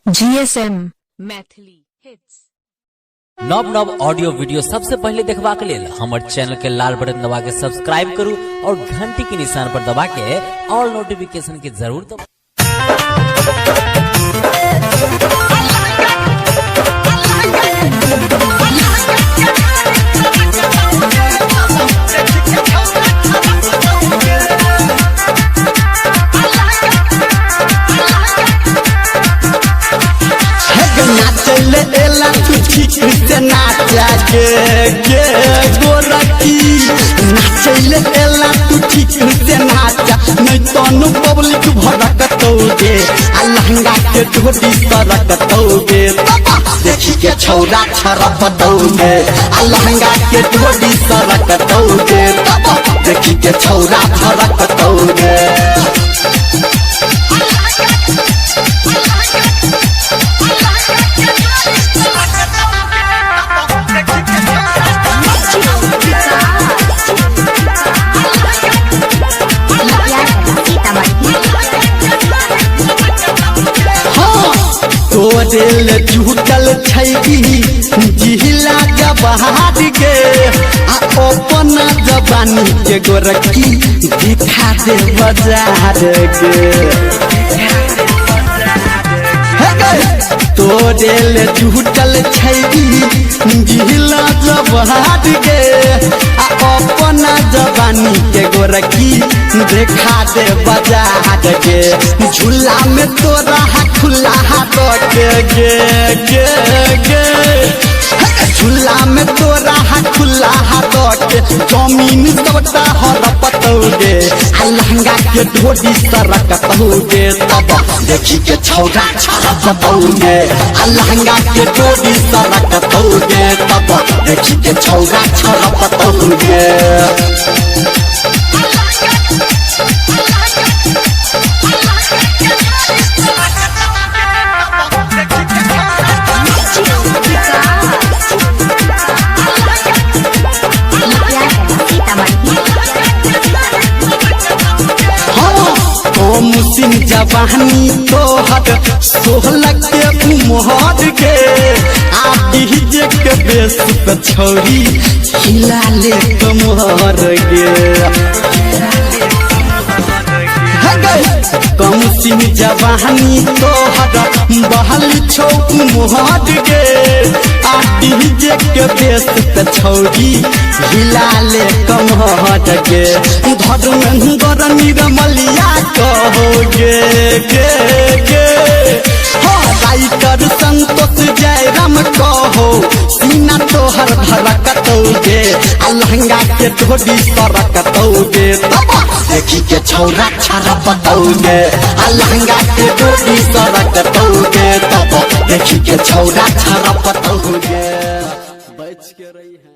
GSM Maithili hits. नव नव audio video सबसे पहले देखबा के लेल हमर चैनल के लाल बटन दबा के सब्सक्राइब करू और घंटी के निशान पर दबा के ऑल नोटिफिकेशन के जरूर दबाओ। नाचा गे गोरखी नाचले एला तू ठीक से नाचा नहीं तनु पब्लिक भड़कतौगे आ लहंगा के ढोडी सरकतौगे देखी के छौरा छरपतौगे आ लहंगा के ढोडी सरकतौगे देखी के छौरा छरकतौगे। दिल झूठल जिला गबहार के अपन जबानी के गोरखी दिखा दे बाजार के तो दिल झूठल जिला गबहार के अपन जबानी के गोरखी दिखा दे बाजार के झूला में तोरा खुला गे झूला में तोरा खुला के जमीन सबटा हड़पतौगे आ लहंगा के ढोडी सरकतौगे तब देखी के छौरा छरपतौगे आ लहंगा के ढोडी सरकतौगे तब देखी के छौरा छरपतौगे। मुसिन जवानी तोहर 16 के उमर के डीजे के बेस पे छौरी हिला ले कमर कम सिंह जवानी तोहर बहल छौ उमर के डीजे के बेस पे छौरी हिला ले कमर के धर्मेंद्र निरमलिया कहोगे राइटर संतोष जयराम कहो सीना तोहर धड़कतौगे आ लहंगा के ढोडी सरकतौगे तब देखी के छौरा छरपतौगे आ लहंगा के ढोडी सरकतौगे तब देखी के छौरा छरपतौगे। बच के रही है।